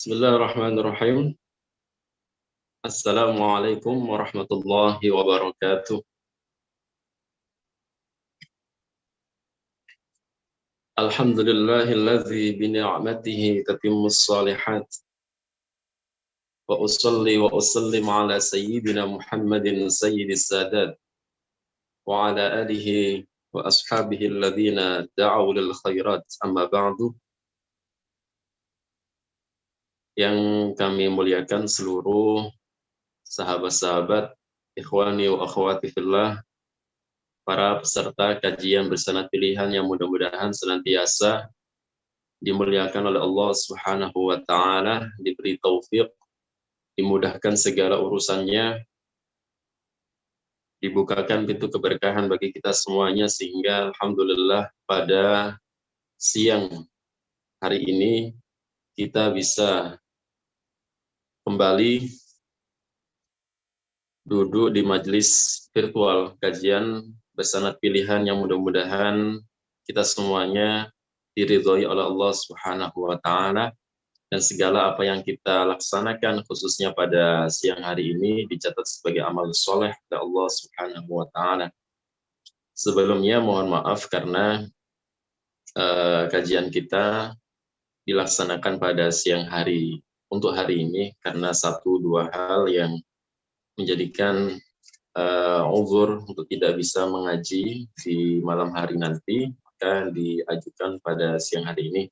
Bismillahirrahmanirrahim. Assalamualaikum warahmatullahi wabarakatuh. Alhamdulillahilladzi bini'matihi tatimmus shalihat. Wa usalli wa usallim ala sayyidina Muhammadin sayyidis sadat. Wa ala alihi wa ashabihi alladhina da'aw lil khairat amma ba'du. Yang kami muliakan seluruh sahabat-sahabat, ikhwani wa akhwati fillah, para peserta kajian bersanad pilihan yang mudah-mudahan senantiasa dimuliakan oleh Allah Subhanahu wa taala, diberi taufik, dimudahkan segala urusannya, dibukakan pintu keberkahan bagi kita semuanya sehingga alhamdulillah pada siang hari ini kita bisa kembali duduk di majelis virtual kajian bersanad pilihan yang mudah-mudahan kita semuanya diridhoi oleh Allah Subhanahu wa taala dan segala apa yang kita laksanakan khususnya pada siang hari ini dicatat sebagai amal soleh oleh Allah Subhanahu wa taala. Sebelumnya mohon maaf karena kajian kita dilaksanakan pada siang hari untuk hari ini karena satu dua hal yang menjadikan uzur untuk tidak bisa mengaji di malam hari nanti, maka diajukan pada siang hari ini.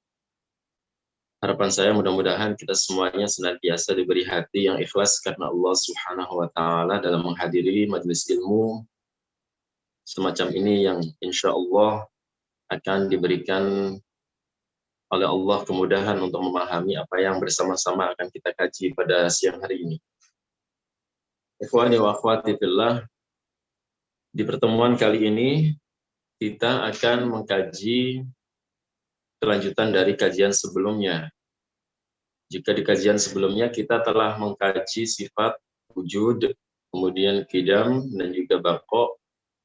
Harapan saya mudah-mudahan kita semuanya senantiasa diberi hati yang ikhlas karena Allah Subhanahu wa taala dalam menghadiri majelis ilmu semacam ini yang insya Allah akan diberikan oleh Allah kemudahan untuk memahami apa yang bersama-sama akan kita kaji pada siang hari ini. Ikhwani wa akhwati fillah, di pertemuan kali ini kita akan mengkaji kelanjutan dari kajian sebelumnya. Jika di kajian sebelumnya kita telah mengkaji sifat wujud, kemudian qidam dan juga baqo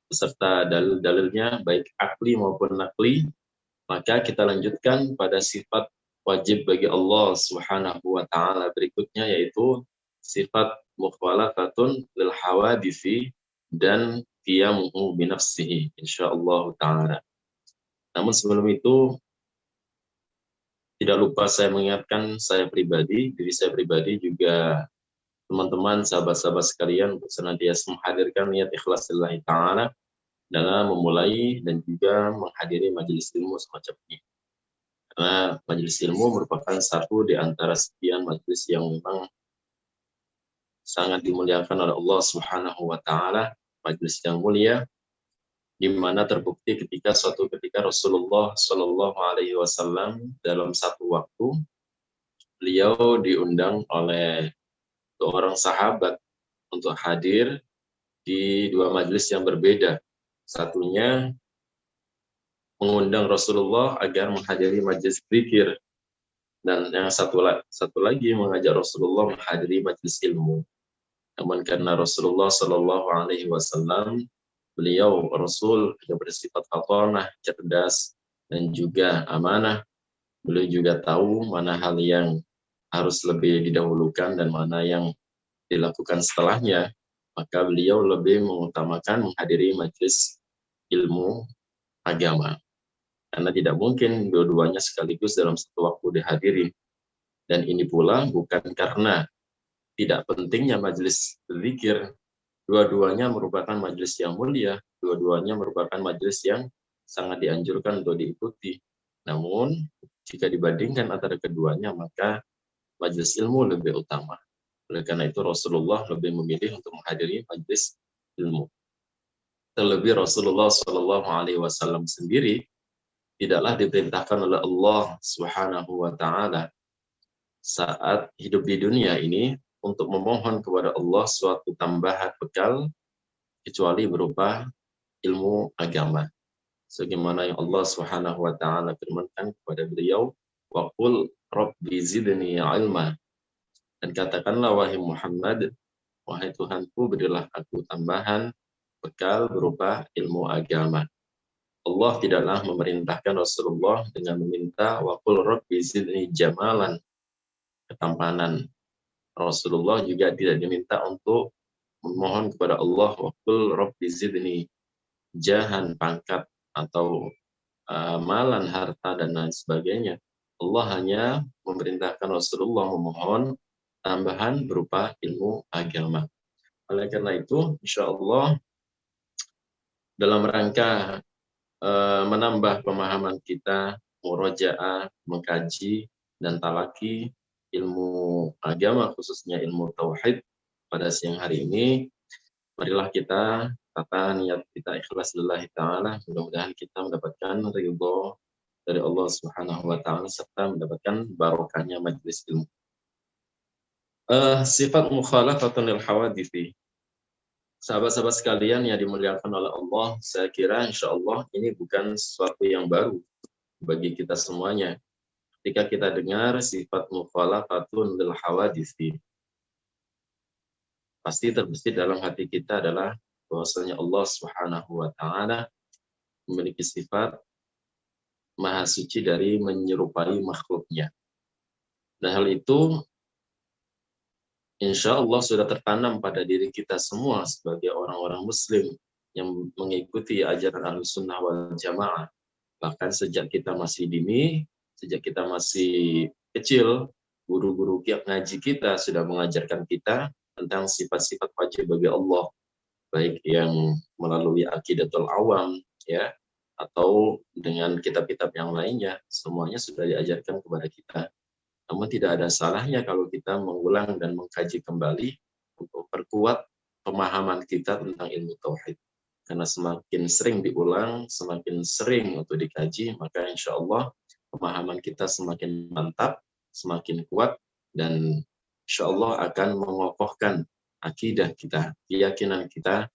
beserta dalil-dalilnya baik akli maupun nakli, maka kita lanjutkan pada sifat wajib bagi Allah Subhanahu wa taala berikutnya yaitu sifat mukhalafatun lil hawadisi dan qiyamuhu bi nafsihi insyaallah taala. Namun sebelum itu tidak lupa saya mengingatkan diri saya pribadi juga teman-teman, sahabat-sahabat sekalian untuk senantiasa menghadirkan niat ikhlas lillahi ta'ala dalam memulai dan juga menghadiri majelis ilmu semacam ini. Karena majelis ilmu merupakan satu di antara sekian majelis yang memang sangat dimuliakan oleh Allah Subhanahu wa taala, majelis yang mulia di mana terbukti suatu ketika Rasulullah Shallallahu alaihi wasallam dalam satu waktu beliau diundang oleh seorang sahabat untuk hadir di dua majelis yang berbeda. Satunya mengundang Rasulullah agar menghadiri majelis zikir dan yang satu lagi mengajak Rasulullah menghadiri majelis ilmu. Namun karena Rasulullah Shallallahu alaihi wasallam beliau Rasul yang bersifat fatonah, cerdas dan juga amanah, beliau juga tahu mana hal yang harus lebih didahulukan dan mana yang dilakukan setelahnya, maka beliau lebih mengutamakan menghadiri majelis ilmu agama. Karena tidak mungkin dua-duanya sekaligus dalam satu waktu dihadiri. Dan ini pula bukan karena tidak pentingnya majelis berzikir, dua-duanya merupakan majelis yang mulia, dua-duanya merupakan majelis yang sangat dianjurkan untuk diikuti. Namun, jika dibandingkan antara keduanya, maka majelis ilmu lebih utama. Oleh karena itu Rasulullah lebih memilih untuk menghadiri majelis ilmu. Terlebih Rasulullah Shallallahu alaihi wasallam sendiri tidaklah diperintahkan oleh Allah Subhanahu wa taala saat hidup di dunia ini untuk memohon kepada Allah suatu tambahan bekal kecuali berupa ilmu agama. Sebagaimana yang Allah Subhanahu wa taala firmankan kepada beliau, wa qul rabbi zidni ilma. Dan katakanlah wahai Muhammad, wahai Tuhanku berilah aku tambahan bekal berupa ilmu agama. Allah tidaklah memerintahkan Rasulullah dengan meminta wa qul rabbi zidni jamalan. ketampanan. Rasulullah juga tidak diminta untuk memohon kepada Allah, waqul rabbi zidni jahan, pangkat atau malan, harta, dan lain sebagainya. Allah hanya memerintahkan Rasulullah memohon tambahan berupa ilmu agama. Oleh karena itu, insya Allah dalam rangka menambah pemahaman kita, murojaah, mengkaji, dan talaki ilmu agama, khususnya ilmu tauhid pada siang hari ini, marilah kita tata niat kita ikhlas lillahi ta'ala, mudah-mudahan kita mendapatkan ridho dari Allah Subhanahu wa taala serta mendapatkan barokahnya majelis ilmu. Sifat mukhalafatun lil hawadithi. Sahabat-sahabat sekalian yang dimuliakan oleh Allah, saya kira insya Allah ini bukan sesuatu yang baru bagi kita semuanya. Ketika kita dengar sifat mukhalafatun lil hawadithi, pasti terbesit dalam hati kita adalah bahwasanya Allah Subhanahu wa taala memiliki sifat maha suci dari menyerupai makhluknya. Dan hal itu insya Allah sudah tertanam pada diri kita semua sebagai orang-orang muslim yang mengikuti ajaran Ahlussunnah wal Jamaah. Bahkan sejak kita masih dini, sejak kita masih kecil, guru-guru ngaji kita sudah mengajarkan kita tentang sifat-sifat wajib bagi Allah, baik yang melalui Aqidatul Awam, ya, atau dengan kitab-kitab yang lainnya, semuanya sudah diajarkan kepada kita. Namun tidak ada salahnya kalau kita mengulang dan mengkaji kembali untuk perkuat pemahaman kita tentang ilmu tauhid. Karena semakin sering diulang, semakin sering untuk dikaji, maka insya Allah pemahaman kita semakin mantap, semakin kuat, dan insya Allah akan mengokohkan akidah kita, keyakinan kita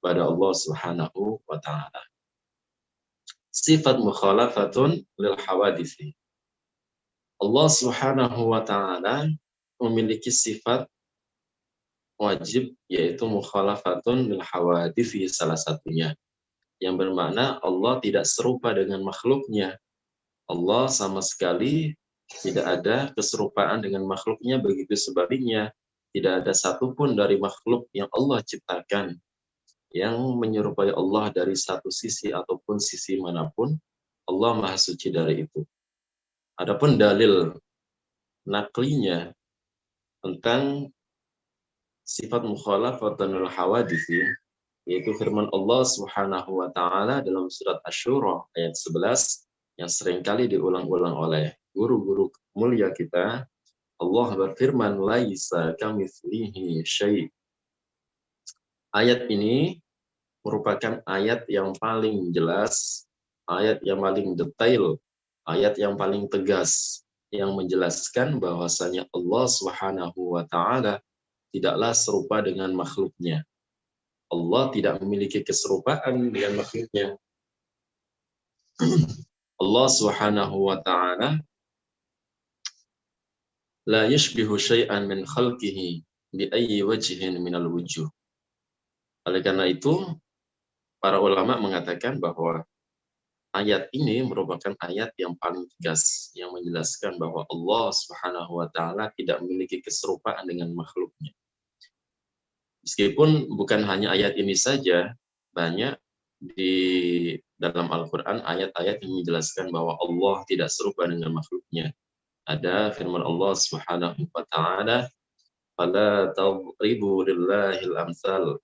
pada Allah Subhanahu wa taala. Sifat mukhalafatun lil hawadisi. Allah Subhanahu wa taala memiliki sifat wajib, yaitu mukhalafatun lil hawadisi, salah satunya, yang bermakna Allah tidak serupa dengan makhluknya. Allah sama sekali tidak ada keserupaan dengan makhluknya, begitu sebaliknya. Tidak ada satupun dari makhluk yang Allah ciptakan yang menyerupai Allah dari satu sisi ataupun sisi manapun. Allah maha suci dari itu. Adapun dalil naklinya tentang sifat mukhalafatul hawadisi, yaitu firman Allah Subhanahu wa taala dalam surat Asy-Syura ayat 11 yang seringkali diulang-ulang oleh guru-guru mulia kita. Allah berfirman, laisa kamitslihi syai'. Ayat ini merupakan ayat yang paling jelas, ayat yang paling detail, ayat yang paling tegas, yang menjelaskan bahwasanya Allah Subhanahu wa taala tidaklah serupa dengan makhluknya. Allah tidak memiliki keserupaan dengan makhluknya. Allah Subhanahu wa taala la yashbihu syai'an min khalqihi bi ayyi wajhin minal wujuh. Oleh karena itu, para ulama mengatakan bahwa ayat ini merupakan ayat yang paling tegas yang menjelaskan bahwa Allah Subhanahu wa taala tidak memiliki keserupaan dengan makhluknya. Meskipun bukan hanya ayat ini saja, banyak di dalam Al-Qur'an ayat-ayat yang menjelaskan bahwa Allah tidak serupa dengan makhluknya. Ada firman Allah Subhanahu wa taala, "Fala tadribu lillahil amsal."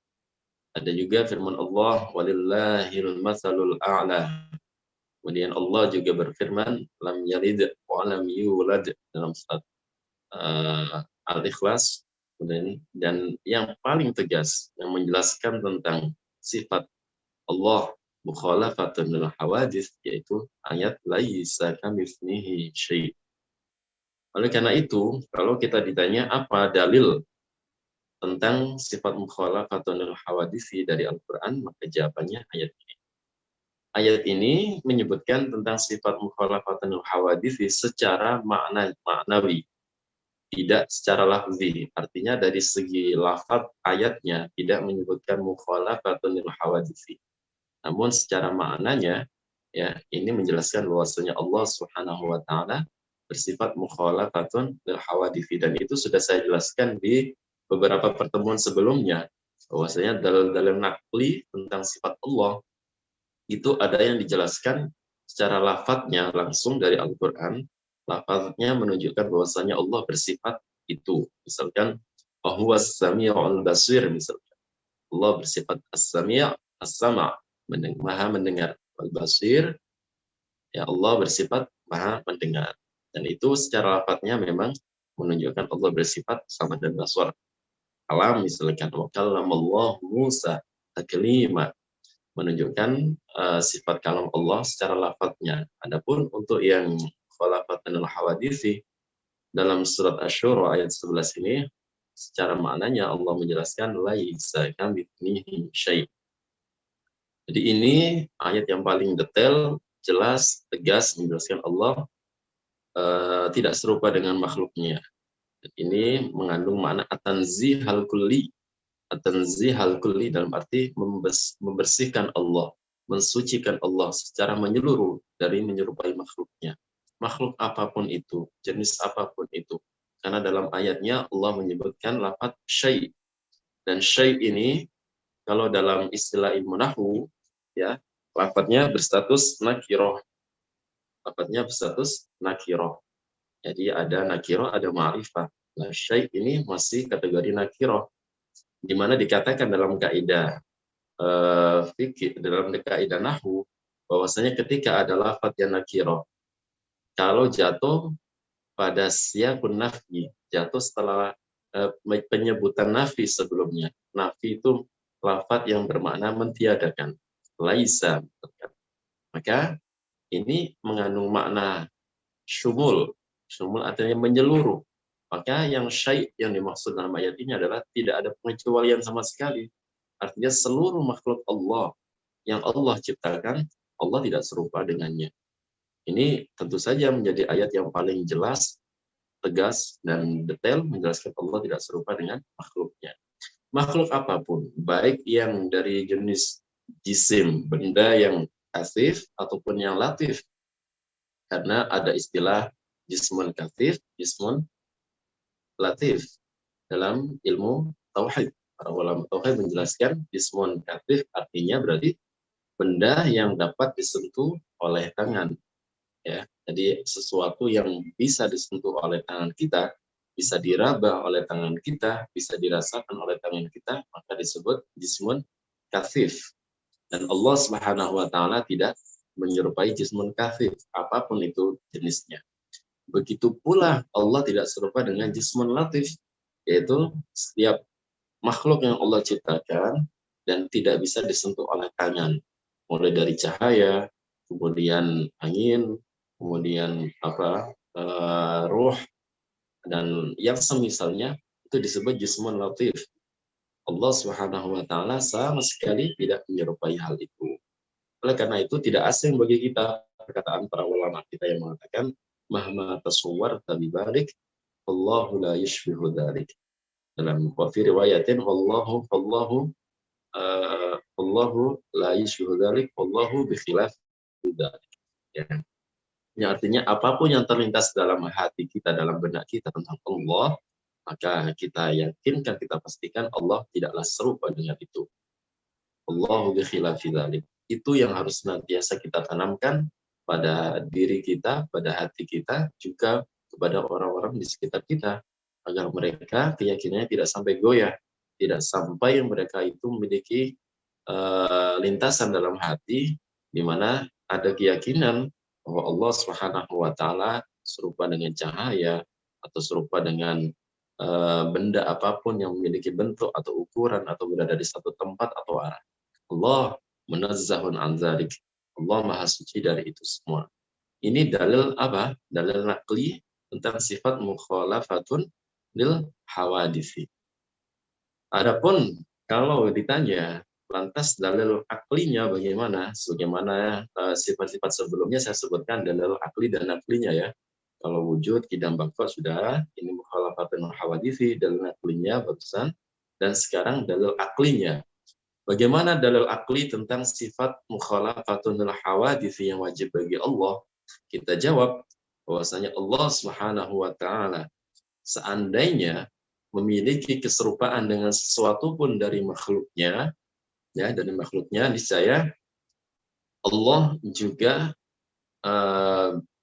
Ada juga firman Allah, "Walillahil matsalul a'la." Kemudian Allah juga berfirman, "Lam yalid wa lam yulad," dalam surat Al-Ikhlas. Dan yang paling tegas yang menjelaskan tentang sifat Allah mukhalafatun lil hawadits, yaitu ayat laisa kamitslihi syai'. Oleh karena itu, kalau kita ditanya apa dalil tentang sifat mukhalafatun lil hawadits dari Al-Qur'an, maka jawabannya ayat ini. Ayat ini menyebutkan tentang sifat mukhalafatun lil hawadits secara maknawi, tidak secara lafzi. Artinya dari segi lafaz ayatnya tidak menyebutkan mukhalafatun lil hawadits. Namun secara maknanya, ya, ini menjelaskan bahwasanya Allah Subhanahu wa taala bersifat mukhalafatun lil hawadithi, dan itu sudah saya jelaskan di beberapa pertemuan sebelumnya bahwasanya dalil-dalil naqli tentang sifat Allah itu ada yang dijelaskan secara lafadznya langsung dari Al-Qur'an. Lafadznya menunjukkan bahwasanya Allah bersifat itu. Misalkan huwas sami'ul basir, misalkan Allah bersifat as-sami', as-sama', maha mendengar. Al-basir, ya Allah bersifat maha mendengar. Dan itu secara lafadznya memang menunjukkan Allah bersifat sama dan basar. Kalam misalkan wa kallamallahu Musa taklima, menunjukkan sifat kalam Allah secara lafadznya. Adapun untuk yang khalafatan al-hawadisi dalam surat Asy-Syura ayat 11 ini, secara maknanya Allah menjelaskan laisa kamitslihi syai'. Jadi ini ayat yang paling detail, jelas, tegas menjelaskan Allah tidak serupa dengan makhluknya. Dan ini mengandung makna at-tanzihal kulli. At-tanzihal kulli dalam arti membersihkan Allah, mensucikan Allah secara menyeluruh dari menyerupai makhluknya. Makhluk apapun itu, jenis apapun itu. Karena dalam ayatnya Allah menyebutkan lafadz syai'. Dan syai' ini kalau dalam istilah ilmu nahwu, ya, lafadznya berstatus nakiroh. Lafadznya berstatus nakiroh. Jadi ada nakiroh, ada ma'rifah. Nah, syai' ini masih kategori nakiroh, di mana dikatakan dalam kaidah fikih, dalam kaidah nahwu, bahwasanya ketika ada lafadz yang nakiroh, kalau jatuh pada siyaqun nafi, jatuh setelah penyebutan nafi sebelumnya. Nafi itu lafadz yang bermakna mentiadakan. Laisa. Maka ini mengandung makna syumul. Syumul artinya menyeluruh. Maka yang syai' yang dimaksud dalam ayat ini adalah tidak ada pengecualian sama sekali. Artinya seluruh makhluk Allah yang Allah ciptakan, Allah tidak serupa dengannya. Ini tentu saja menjadi ayat yang paling jelas, tegas, dan detail menjelaskan Allah tidak serupa dengan makhluknya. Makhluk apapun, baik yang dari jenis jisim, benda yang kasif, ataupun yang latif. Karena ada istilah jismun kasif, jismun latif dalam ilmu tauhid. Para ulama tauhid menjelaskan jismun kasif artinya berarti benda yang dapat disentuh oleh tangan. Ya, jadi sesuatu yang bisa disentuh oleh tangan kita, bisa diraba oleh tangan kita, bisa dirasakan oleh tangan kita, maka disebut jismun kasif. Dan Allah Subhanahu wa taala tidak menyerupai jismun kasif, apapun itu jenisnya. Begitu pula Allah tidak serupa dengan jismun latif, yaitu setiap makhluk yang Allah ciptakan dan tidak bisa disentuh oleh tangan, mulai dari cahaya, kemudian angin, kemudian ruh, dan yang semisalnya, itu disebut jismun latif. Allah Subhanahu wa taala sama sekali tidak menyerupai hal itu. Oleh karena itu tidak asing bagi kita perkataan para ulama kita yang mengatakan mahma tasawwar tabi balik Allahu la yushbihu dzalik. Dalam fi riwayatin Allahu la yushbihu dzalik wallahu bi khilaf dzalik. Ya. Yang artinya apapun yang terlintas dalam hati kita, dalam benak kita tentang Allah, maka kita yakinkan, kita pastikan Allah tidaklah serupa dengan itu. Allahu bi khilafi dzalik. Itu yang harus senantiasa kita tanamkan pada diri kita, pada hati kita, juga kepada orang-orang di sekitar kita, agar mereka keyakinannya tidak sampai goyah, tidak sampai mereka itu memiliki lintasan dalam hati di mana ada keyakinan bahwa Allah Subhanahu wa taala serupa dengan cahaya atau serupa dengan benda apapun yang memiliki bentuk atau ukuran atau berada di satu tempat atau arah. Allah munazzahun an dzalik. Allah maha suci dari itu semua. Ini dalil apa? Dalil naqli tentang sifat mukhalafatun lil hawadisi. Adapun kalau ditanya lantas dalil aklinya bagaimana? Sebagaimana sifat-sifat sebelumnya saya sebutkan dalil akli dan aklinya ya. Kalau wujud, kidam, baqa sudah, ini mukhalafatun hawadisi, dalil aklinya barusan, dan sekarang dalil aklinya. Bagaimana dalil akli tentang sifat mukhalafatun hawadisi yang wajib bagi Allah? Kita jawab bahwasanya Allah Subhanahu wa taala seandainya memiliki keserupaan dengan sesuatu pun dari makhluknya, ya, dari makhluknya, niscaya Allah juga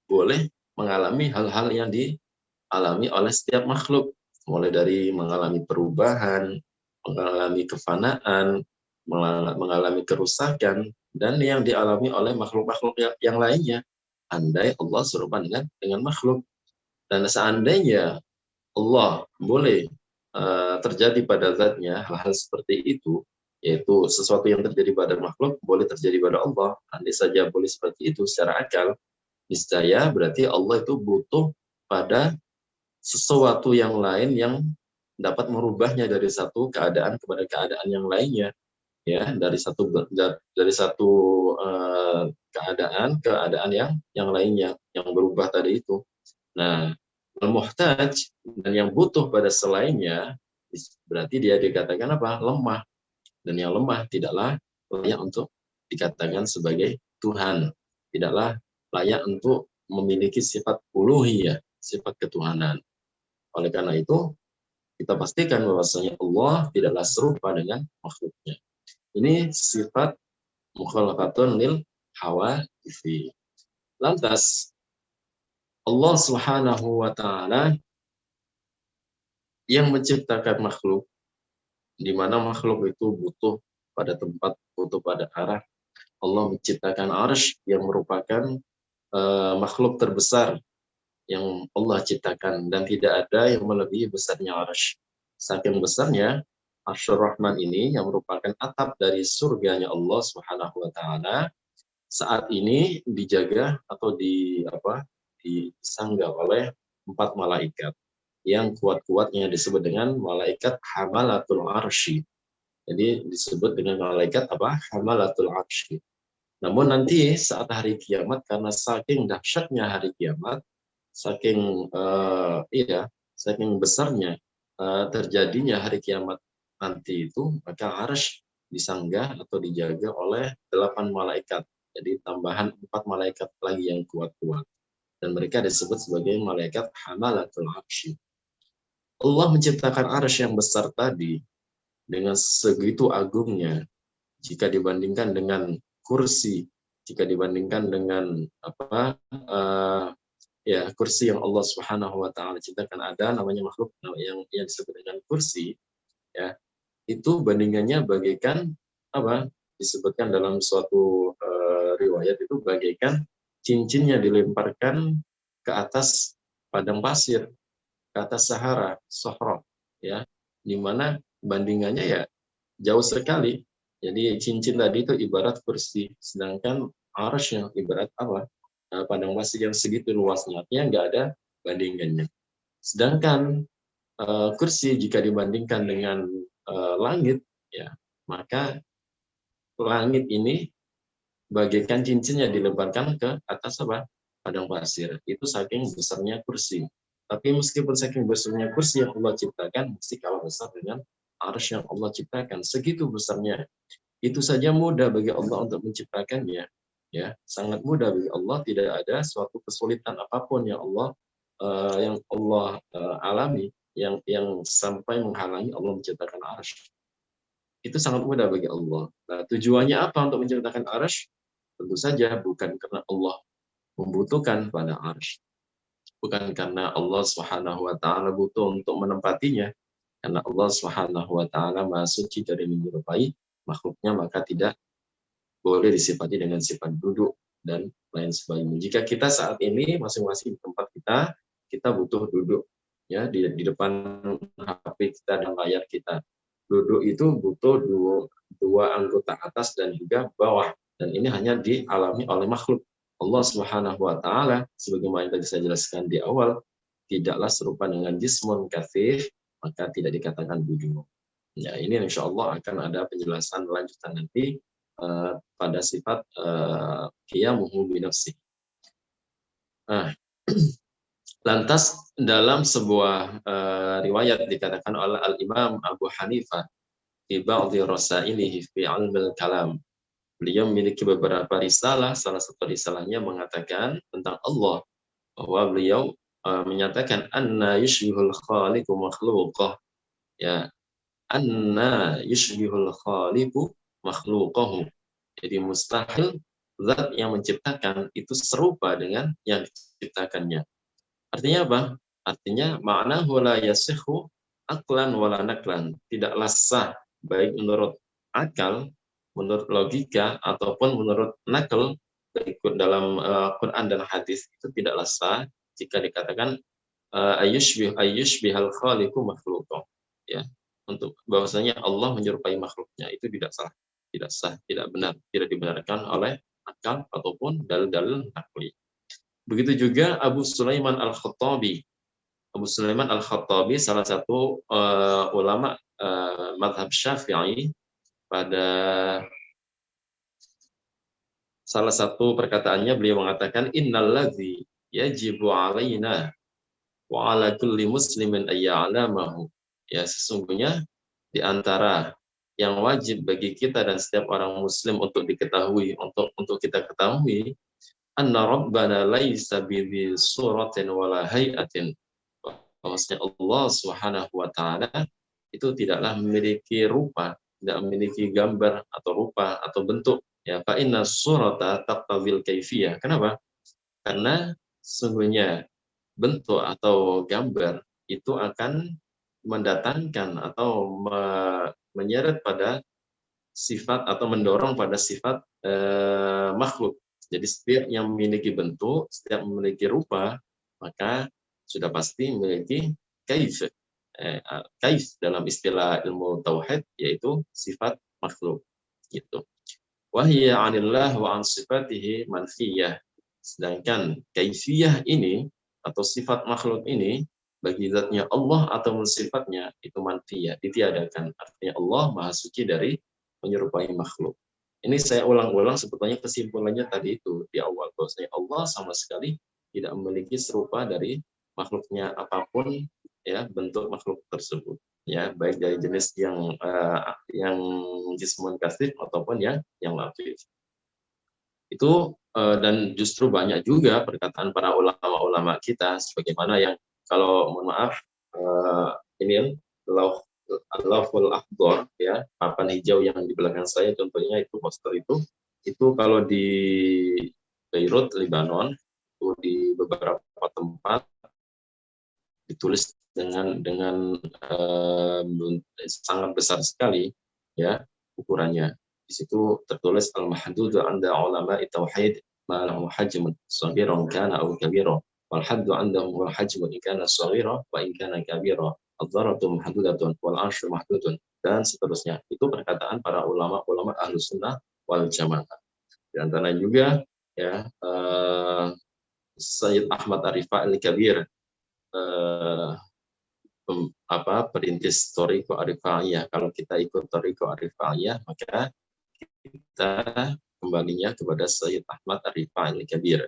boleh mengalami hal-hal yang dialami oleh setiap makhluk, mulai dari mengalami perubahan, mengalami kefanaan, mengalami kerusakan, dan yang dialami oleh makhluk-makhluk yang lainnya. Andai Allah serupa dengan makhluk. Dan seandainya Allah boleh terjadi pada zatnya hal-hal seperti itu, yaitu sesuatu yang terjadi pada makhluk boleh terjadi pada Allah. Andai saja boleh seperti itu secara akal, niscaya berarti Allah itu butuh pada sesuatu yang lain yang dapat merubahnya dari satu keadaan kepada keadaan yang lainnya, ya, dari satu keadaan yang lainnya yang berubah tadi itu. Nah, al-muhtaj dan yang butuh pada selainnya berarti dia dikatakan apa? Lemah. Dan yang lemah tidaklah layak untuk dikatakan sebagai Tuhan. Tidaklah layak untuk memiliki sifat uluhiyah, sifat ketuhanan. Oleh karena itu, kita pastikan bahwasanya Allah tidaklah serupa dengan makhluknya. Ini sifat mukhalafatun lil hawaditsi. Lantas Allah Subhanahu wa taala yang menciptakan makhluk, di mana makhluk itu butuh pada tempat, butuh pada arah. Allah menciptakan arsy yang merupakan makhluk terbesar yang Allah ciptakan, dan tidak ada yang melebihi besarnya arsy. Saking besarnya Arsyur Rahman ini yang merupakan atap dari surganya Allah Subhanahu wa taala, saat ini dijaga atau disangga oleh 4 malaikat yang kuat-kuatnya disebut dengan malaikat hamalatul arsy. Jadi disebut dengan malaikat apa? Hamalatul arsy. Namun nanti saat hari kiamat, karena saking dahsyatnya hari kiamat, saking saking besarnya terjadinya hari kiamat nanti itu, maka arsy disanggah atau dijaga oleh 8 malaikat. Jadi tambahan 4 malaikat lagi yang kuat-kuat. Dan mereka disebut sebagai malaikat hamalatul arsy. Allah menciptakan arsy yang besar tadi dengan segitu agungnya, jika dibandingkan dengan kursi, jika dibandingkan dengan kursi yang Allah Subhanahu wa taala ciptakan, ada namanya makhluk yang disebut dengan kursi, ya. Itu bandingannya bagaikan apa? Disebutkan dalam suatu riwayat itu bagaikan cincinnya dilemparkan ke atas padang pasir, ke atas Sahara, Sahara, ya. Di mana bandingannya ya jauh sekali. Jadi cincin tadi itu ibarat kursi, sedangkan arsy yang ibarat apa? Padang pasir yang segitu luasnya, artinya nggak ada bandingannya. Sedangkan kursi jika dibandingkan dengan langit, ya, maka langit ini bagaikan cincin yang dilemparkan ke atas apa? Padang pasir. Itu saking besarnya kursi. Tapi meskipun saking besarnya kursi yang Allah ciptakan, mesti kalah besar dengan arsy yang Allah ciptakan. Segitu besarnya. Itu saja mudah bagi Allah untuk menciptakannya. Ya, sangat mudah bagi Allah. Tidak ada suatu kesulitan apapun yang Allah alami yang sampai menghalangi Allah menciptakan arsy. Itu sangat mudah bagi Allah. Nah, tujuannya apa untuk menciptakan arsy? Tentu saja bukan karena Allah membutuhkan pada arsy, bukan karena Allah Subhanahu wa taala butuh untuk menempatinya, karena Allah Subhanahu wa taala Maha Suci dari menyerupai makhluknya, maka tidak boleh disifati dengan sifat duduk dan lain sebagainya. Jika kita saat ini masing-masing di tempat kita butuh duduk, ya, di depan HP kita dan layar kita. Duduk itu butuh dua anggota atas dan juga bawah, dan ini hanya dialami oleh makhluk. Allah Subhanahu wa taala sebagaimana yang tadi saya jelaskan di awal, tidaklah serupa dengan jismun katsif, maka tidak dikatakan duduk. Ya, ini insya Allah akan ada penjelasan lanjutan nanti pada sifat qiyamuhu bi nafsi. Nah, lantas dalam sebuah riwayat dikatakan oleh Al-Imam Abu Hanifah fi ba'dhi rasailihi fi 'ilmil kalam. Beliau memiliki beberapa risalah, salah satu risalahnya mengatakan tentang Allah. bahwa beliau menyatakan anna yushbihul khaliqu makhluqah, ya, anna yushbihul khaliqu makhluqahu. Jadi mustahil zat yang menciptakan itu serupa dengan yang diciptakannya. Artinya apa? Artinya makna la yasihu aklan wala naklan. Tidaklah sah baik menurut akal, menurut logika ataupun menurut nakal berikut dalam Quran dan hadis itu tidaklah sah jika dikatakan ayyushbihal khaliqu makhluqah. Ya, untuk bahwasanya Allah menyerupai makhluknya itu tidak sah, tidak sah, tidak benar, tidak dibenarkan oleh akal ataupun dalil-dalil nakli. Begitu juga Abu Sulaiman Al-Khattabi. Abu Sulaiman Al-Khattabi salah satu ulama madhab Syafi'i. Pada salah satu perkataannya beliau mengatakan innalladzi yajibu alaina wa ala kulli muslimin ayya'lamahu. Ya, sesungguhnya di antara yang wajib bagi kita dan setiap orang muslim untuk diketahui, untuk kita ketahui, anna rabbana laisa bidhi suratin wala hay'atin. Bahwasanya Allah Subhanahu wa taala itu tidaklah memiliki rupa, tidak memiliki gambar atau rupa atau bentuk. Ya, fa inna surata taqtadil kaifiyah. Kenapa? Karena sesungguhnya bentuk atau gambar itu akan mendatangkan atau menyeret pada sifat atau mendorong pada sifat makhluk. Jadi setiap yang memiliki bentuk, setiap memiliki rupa, maka sudah pasti memiliki kaif. Kaif dalam istilah ilmu tauhid yaitu sifat makhluk. Gitu. Wahiyya 'anillah wa 'an sifatihi manfiyah. Sedangkan kaifiyah ini atau sifat makhluk ini bagi zatnya Allah atau sifatnya itu manfiyah, ditiadakan. Artinya Allah Maha Suci dari menyerupai makhluk. Ini saya ulang-ulang sebetulnya kesimpulannya tadi itu di awal bahwasanya Allah sama sekali tidak memiliki serupa dari makhluknya apapun, ya, bentuk makhluk tersebut, ya, baik dari jenis yang jismun kasif ataupun yang latif. Itu dan justru banyak juga perkataan para ulama-ulama kita sebagaimana yang kalau mohon maaf ini Lauful Akhdar, ya, papan hijau yang di belakang saya contohnya itu poster itu kalau di Beirut, Lebanon, itu di beberapa tempat ditulis dengan sangat besar sekali, ya, ukurannya. Di situ tertulis al-mahdudu 'inda ulama tauhid ma lahu hajmun saghiran kana aw kabira wal haddu 'indahum wal hajmu in kana saghira wa in kana kabira ad-daratu mahdudatun wal 'arsyu mahdudun dan seterusnya. Itu perkataan para ulama-ulama Ahlus Sunnah wal Jamaah. Di antara juga, ya, Sayyid Ahmad Arifah Al-Kabir, perintis Thariqah Arifahiyah. Kalau kita ikut Thariqah Arifahiyah, maka kita kembalinya kepada Sayyid Ahmad Arifah Al-Kabir.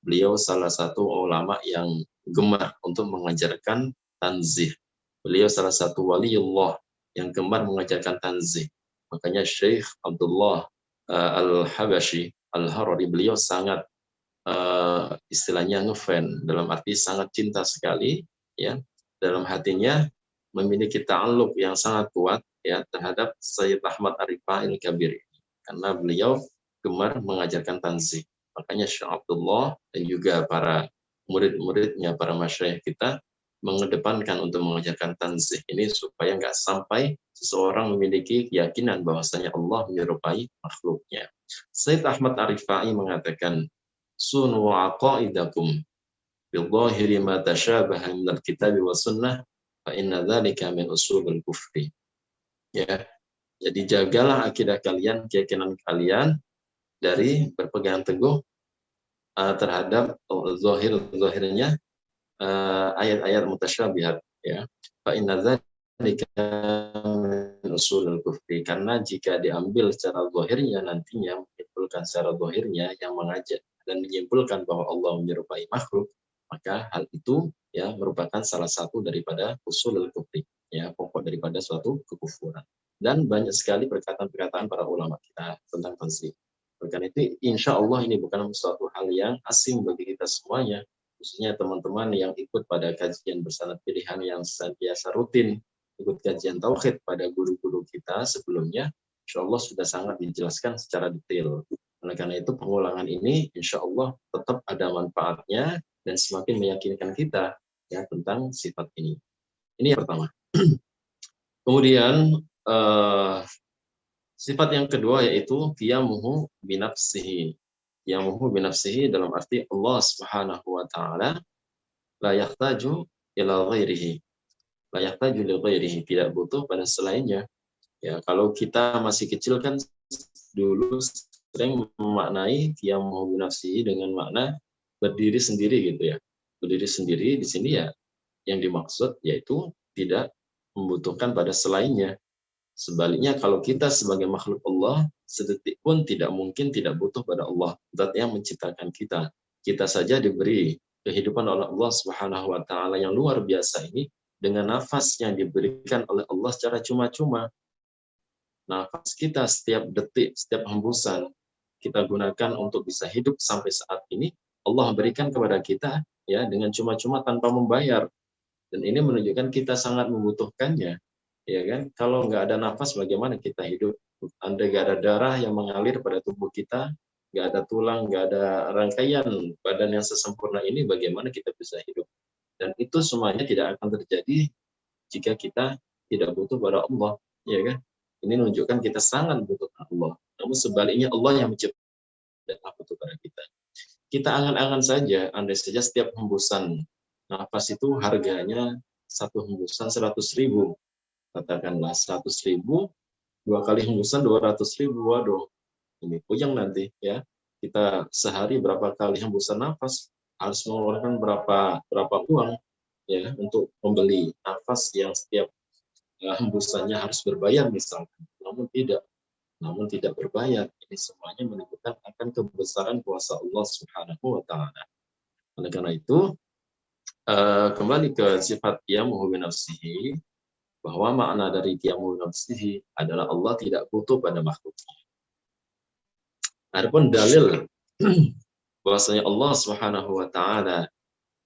Beliau salah satu ulama yang gemar untuk mengajarkan tanzih. Beliau salah satu waliullah yang gemar mengajarkan tanzih. Makanya Syekh Abdullah Al-Habashi Al-Harari, beliau sangat istilahnya ngefan, dalam arti sangat cinta sekali, ya, dalam hatinya memiliki ta'alluq yang sangat kuat, ya, terhadap Sayyid Ahmad Arifah Al-Kabir karena beliau gemar mengajarkan tanzih. Makanya Syekh Abdullah dan juga para murid-muridnya, para masyayikh kita mengedepankan untuk mengajarkan tanzih ini supaya nggak sampai seseorang memiliki keyakinan bahwasanya Allah menyerupai makhluknya. Sayyid Ahmad Arifai mengatakan, sunu aqaidakum bidhahiri ma tashabaha minal kitabi wa sunnah fa inna dzalika min usulil kufri. Ya, jadi jagalah akidah kalian, keyakinan kalian dari berpegang teguh terhadap zahirnya ayat-ayat mutasyabihat, ya. Fa inna dzalika min usulil kufri, karena jika diambil secara zahirnya nantinya menyimpulkan secara zahirnya yang mengajak dan menyimpulkan bahwa Allah menyerupai makhluk, maka hal itu, ya, merupakan salah satu daripada usulul kufri, ya, pokok daripada suatu kekufuran. Dan banyak sekali perkataan-perkataan para ulama kita tentang tanzih. Karena itu insya Allah ini bukan suatu hal yang asing bagi kita semuanya, khususnya teman-teman yang ikut pada kajian bersanad pilihan yang biasa rutin ikut kajian tauhid pada guru-guru kita sebelumnya, insya Allah sudah sangat dijelaskan secara detail. Oleh karena itu pengulangan ini insya Allah tetap ada manfaatnya dan semakin meyakinkan kita ya tentang sifat ini. Ini yang pertama. Kemudian sifat yang kedua yaitu qiyamuhu binafsihi. Qiyamuhu binafsihi dalam arti Allah Subhanahu wa taala la yahtaju ila ghairihi. La yahtaju li ghairihi, tidak butuh pada selainnya. Ya, kalau kita masih kecil kan dulu sering memaknai qiyamuhu binafsihi dengan makna berdiri sendiri gitu ya. Berdiri sendiri di sini ya yang dimaksud yaitu tidak membutuhkan pada selainnya. Sebaliknya kalau kita sebagai makhluk Allah sedetik pun tidak mungkin tidak butuh pada Allah, zat yang menciptakan kita. Kita saja diberi kehidupan oleh Allah Subhanahu wa taala yang luar biasa ini dengan nafas yang diberikan oleh Allah secara cuma-cuma. Nafas kita setiap detik, setiap hembusan kita gunakan untuk bisa hidup sampai saat ini, Allah berikan kepada kita ya dengan cuma-cuma tanpa membayar. Dan ini menunjukkan kita sangat membutuhkannya. Ya kan? Kalau nggak ada nafas, bagaimana kita hidup? Andai nggak ada darah yang mengalir pada tubuh kita, nggak ada tulang, nggak ada rangkaian badan yang sesempurna ini, bagaimana kita bisa hidup? Dan itu semuanya tidak akan terjadi jika kita tidak butuh pada Allah. Ya kan? Ini menunjukkan kita sangat membutuhkan Allah. Namun sebaliknya Allah yang menciptakan dan butuh pada kita. Kita angan-angan saja, andai saja setiap hembusan nafas itu harganya satu hembusan 100.000. Katakanlah 100.000, 2 kali hembusan 200.000. Waduh, ini puyeng nanti ya. Kita sehari berapa kali hembusan nafas, harus mengeluarkan berapa uang ya untuk membeli nafas yang setiap hembusannya harus berbayar misalkan. Namun tidak berbayar. Ini semuanya menunjukkan akan kebesaran kuasa Allah Subhanahu wa taala. Oleh karena itu kembali ke sifat qiyamuhu binafsihi, bahwa makna dari qiyamuhu binafsihi adalah Allah tidak butuh pada makhluknya. Adapun dalil bahwasanya Allah Subhanahu wa taala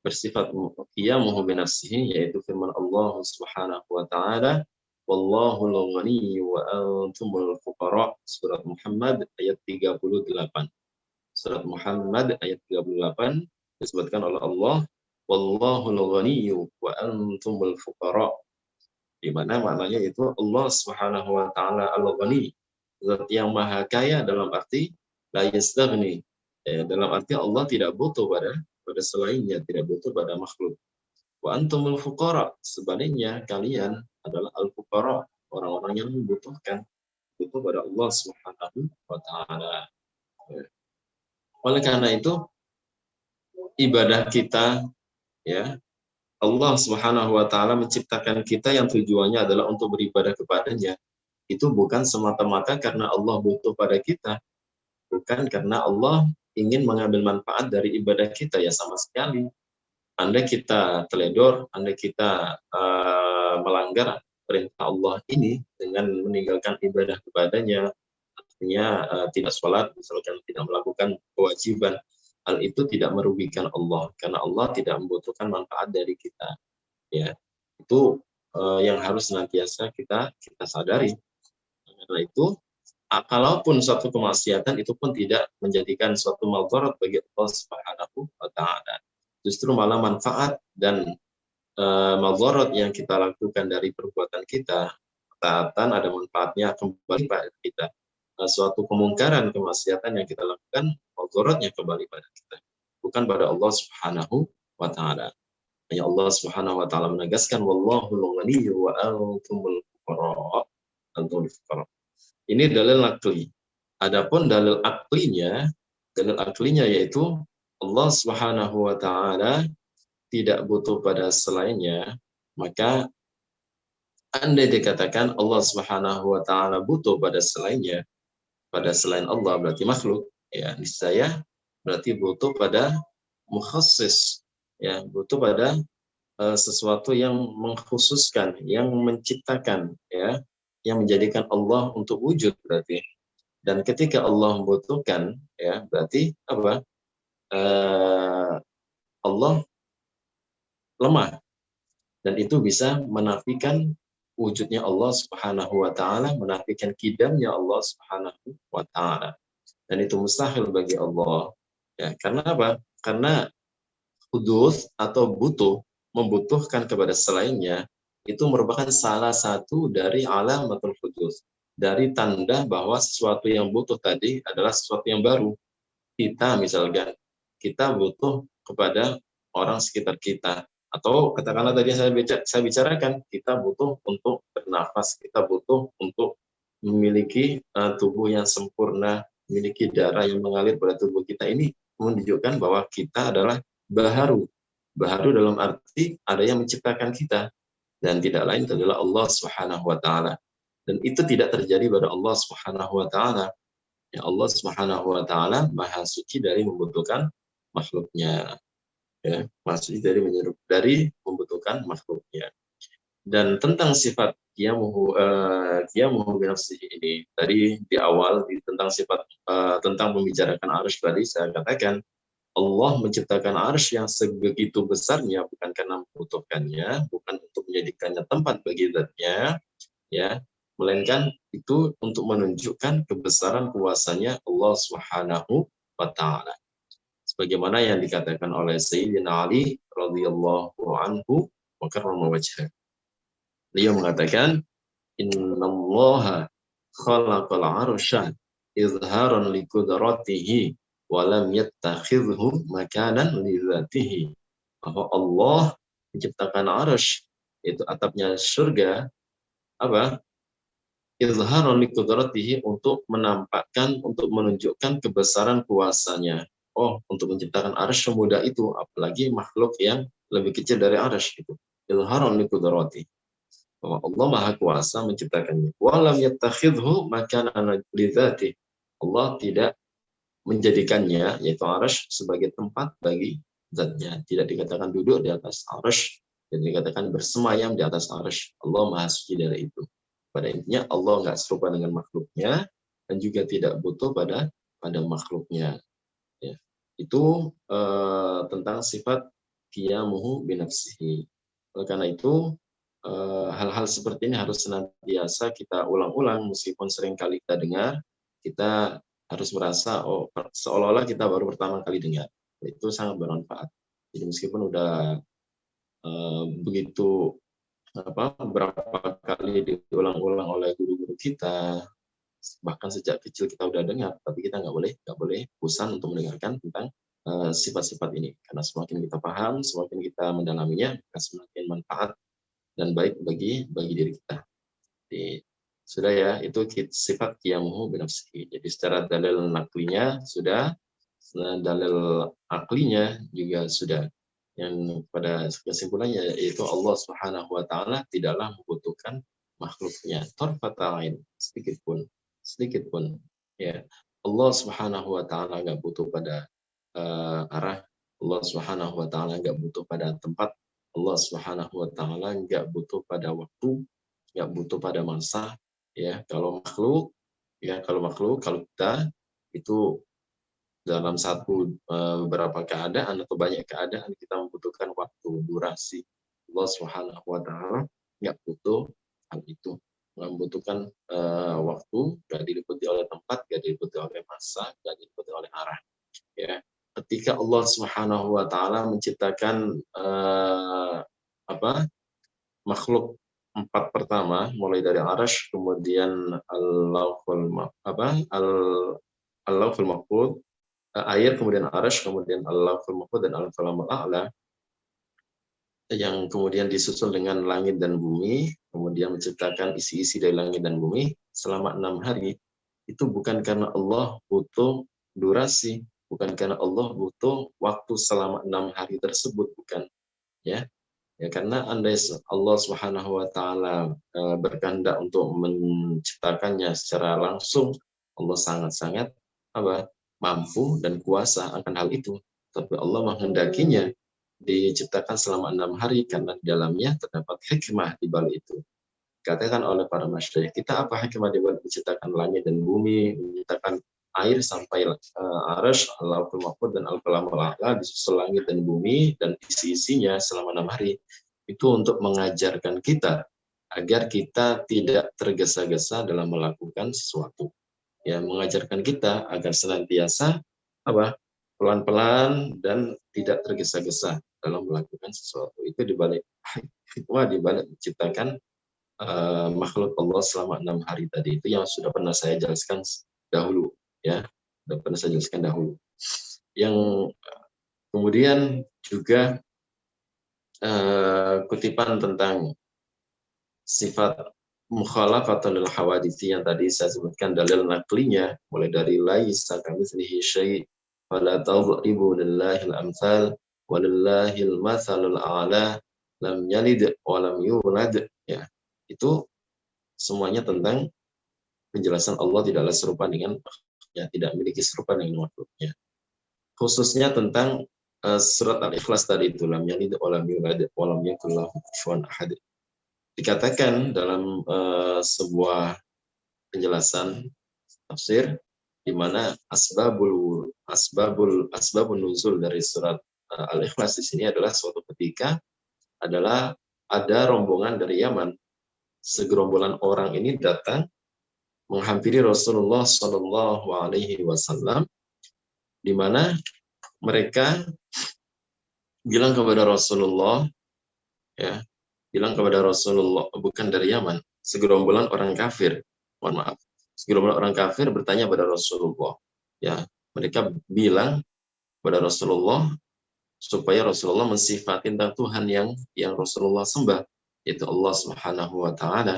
bersifat qiyamuhu binafsihi yaitu firman Allah Subhanahu wa taala, wallahul ghaniyyu wa antumul fuqara, surat Muhammad ayat 38. Surat Muhammad ayat 38 disebutkan oleh Allah, wallahul ghaniyyu wa antumul fuqara, di mana maknanya itu Allah Subhanahu wa taala al-ghani, zat yang maha kaya dalam arti la yastaghni, dalam arti Allah tidak butuh pada selainnya, tidak butuh pada makhluk. Wa antumul fuqara, sebaliknya kalian adalah al-fuqara, orang-orang yang membutuhkan, butuh pada Allah Subhanahu wa taala. Oleh karena itu ibadah kita ya, Allah Subhanahu wa taala menciptakan kita yang tujuannya adalah untuk beribadah kepadanya. Itu bukan semata-mata karena Allah butuh pada kita, bukan karena Allah ingin mengambil manfaat dari ibadah kita ya, sama sekali. Andai kita teledor, andai kita melanggar perintah Allah ini dengan meninggalkan ibadah kepadanya, artinya tidak sholat, misalkan tidak melakukan kewajiban, hal itu tidak merugikan Allah karena Allah tidak membutuhkan manfaat dari kita. Ya, itu yang harus senantiasa kita sadari. Karena itu, kalaupun suatu kemaksiatan itu pun tidak menjadikan suatu madarat bagi Allah Subhanahu wa taala. Justru malah manfaat dan madarat yang kita lakukan dari perbuatan kita, ketaatan ada manfaatnya kembali pada kita. Suatu kemungkaran, kemaksiatan yang kita lakukan, madaratnya kembali pada kita, bukan pada Allah Subhanahu wa taala. Hanya Allah Subhanahu wa taala menegaskan wallahul ghaniyyu wa antumul fuqara, antumul fuqara. Ini dalil akli. Adapun dalil aklinya yaitu Allah Subhanahu wa taala tidak butuh pada selainnya, maka andai dikatakan Allah Subhanahu wa taala butuh pada selainnya, pada selain Allah berarti makhluk, ya niscaya berarti butuh pada mukhassis, ya butuh pada sesuatu yang mengkhususkan, yang menciptakan, ya yang menjadikan Allah untuk wujud berarti. Dan ketika Allah membutuhkan, ya berarti apa? Allah lemah, dan itu bisa menafikan wujudnya Allah Subhanahu wa taala, menafikan kidamnya Allah Subhanahu wa taala. Dan itu mustahil bagi Allah. Ya, karena apa? Karena hudus atau membutuhkan kepada selainnya, itu merupakan salah satu dari alamatul hudus, dari tanda bahwa sesuatu yang butuh tadi adalah sesuatu yang baru. Kita misalkan, kita butuh kepada orang sekitar kita, atau katakanlah tadi saya bicarakan, kita butuh untuk bernafas, kita butuh untuk memiliki tubuh yang sempurna, memiliki darah yang mengalir pada tubuh kita. Ini menunjukkan bahwa kita adalah baharu. Baharu dalam arti ada yang menciptakan kita, dan tidak lain adalah Allah Subhanahu wa taala. Dan itu tidak terjadi pada Allah Subhanahu wa taala. Ya, Allah Subhanahu wa taala Maha suci dari membutuhkan makhluknya. Ya, maksudnya dari membutuhkan makhluknya. Dan tentang sifat qiyamuhu binafsihi ini, tadi di awal tentang sifat tentang membicarakan arsy tadi saya katakan Allah menciptakan arsy yang sebegitu besarnya bukan karena membutuhkannya, bukan untuk menjadikannya tempat bagi zatnya, ya, melainkan itu untuk menunjukkan kebesaran kuasanya Allah Subhanahu wa taala. Sebagaimana yang dikatakan oleh Sayyidina Ali radhiyallahu anhu wa karrama wajhah. Dia mengatakan, innallaha khalaqal arsya izharan liqudratihi wa lam yattakhidhu makanan li dzatihi. Bahwa Allah menciptakan arsy, itu atapnya surga, apa? Izharan liqudratihi, untuk menampakkan, untuk menunjukkan kebesaran kuasanya. Oh, untuk menciptakan arsy semudah itu, apalagi makhluk yang lebih kecil dari arsy itu. Izharan liqudratihi, bahwa Allah Maha Kuasa menciptakannya. Walam yattakhidhu makanan lidzati. Allah tidak menjadikannya, yaitu arsy, sebagai tempat bagi zatnya. Tidak dikatakan duduk di atas arsy, dan dikatakan bersemayam di atas arsy. Allah Maha suci dari itu. Pada intinya Allah nggak serupa dengan makhluknya, dan juga tidak butuh pada makhluknya. Ya. Itu tentang sifat qiyamuhu binafsihi. Oleh karena itu, hal-hal seperti ini harus senantiasa kita ulang-ulang, meskipun sering kali kita dengar, kita harus merasa seolah-olah kita baru pertama kali dengar. Itu sangat bermanfaat. Jadi meskipun udah begitu berapa kali diulang-ulang oleh guru-guru kita, bahkan sejak kecil kita udah dengar, tapi kita nggak boleh bosan untuk mendengarkan tentang sifat-sifat ini, karena semakin kita paham, semakin kita mendalaminya, akan semakin manfaat dan baik bagi diri kita. Jadi, sudah ya, itu sifat qiyamuhu binafsihi. Jadi secara dalil naklinya sudah, dalil aklinya juga sudah. Yang pada kesimpulannya yaitu Allah Subhanahu wa taala tidaklah membutuhkan makhluknya tarfata ain, sedikit pun, ya. Allah Subhanahu wa taala nggak butuh pada arah, Allah Subhanahu wa taala nggak butuh pada tempat, Allah Subhanahu wa taala nggak butuh pada waktu, nggak butuh pada masa, ya. Kalau makhluk, kalau kita itu dalam satu beberapa keadaan atau banyak keadaan kita membutuhkan waktu, durasi. Allah Subhanahu wa taala nggak butuh hal itu. Nggak membutuhkan waktu, nggak diliputi oleh tempat, nggak diliputi oleh masa, nggak diliputi oleh arah. Ya. Ketika Allah Subhanahu wa taala menciptakan makhluk empat pertama, mulai dari arsy, kemudian al-lauhul mahfuz, air, kemudian arsy, kemudian al-lauhul mahfuz dan al-kalamul a'la, yang kemudian disusul dengan langit dan bumi, kemudian menciptakan isi-isi dari langit dan bumi selama 6 hari. Itu bukan karena Allah butuh durasi, bukan karena Allah butuh waktu selama 6 hari tersebut, bukan, ya. Ya, karena andai Allah Subhanahu wa taala berkehendak untuk menciptakannya secara langsung, Allah sangat-sangat mampu dan kuasa akan hal itu. Tapi Allah menghendakinya diciptakan selama 6 hari karena di dalamnya terdapat hikmah di balik itu. Katakan oleh para masyayikh, kita apa hikmah di balik menciptakan langit dan bumi, menciptakan air sampai Arsy, Lauhul Mahfuz dan Al-Qalamul A'la, disusul langit dan bumi dan isi-isinya selama 6 hari. Itu untuk mengajarkan kita agar kita tidak tergesa-gesa dalam melakukan sesuatu. Ya, mengajarkan kita agar senantiasa apa? Pelan-pelan dan tidak tergesa-gesa dalam melakukan sesuatu. Itu dibalik hikmah dibalik menciptakan makhluk Allah selama 6 hari tadi, itu yang sudah pernah saya jelaskan dahulu, ya, sudah pernah saya jelaskan dahulu. Yang kemudian juga kutipan tentang sifat mukhalafatul lil hawadits yang tadi saya sebutkan dalil naklinya, mulai dari laisa kamitslihi syai' wala tadribu lillahil amsal walillahil matsalul a'la lam yalid wa lam yulad, ya. Itu semuanya tentang penjelasan Allah tidaklah serupa dengan makhluknya, tidak memiliki serupa dengan makhluknya. Khususnya tentang surat Al-Ikhlas tadi itu, lam yalid wa lam yulad wa lam yakul lahu kufuwan ahad. Dikatakan dalam sebuah penjelasan tafsir di mana asbabun nuzul dari surat Al-Ikhlas di sini adalah suatu ketika adalah ada rombongan dari Yaman. Segerombolan orang ini datang menghampiri Rasulullah Shallallahu Alaihi Wasallam, di mana mereka bilang kepada Rasulullah, ya, bilang kepada Rasulullah, bukan dari Yaman, segerombolan orang kafir, mohon maaf, segerombolan orang kafir bertanya pada Rasulullah, ya, mereka bilang pada Rasulullah supaya Rasulullah mensifati tentang Tuhan yang Rasulullah sembah, yaitu Allah Subhanahu Wa Taala.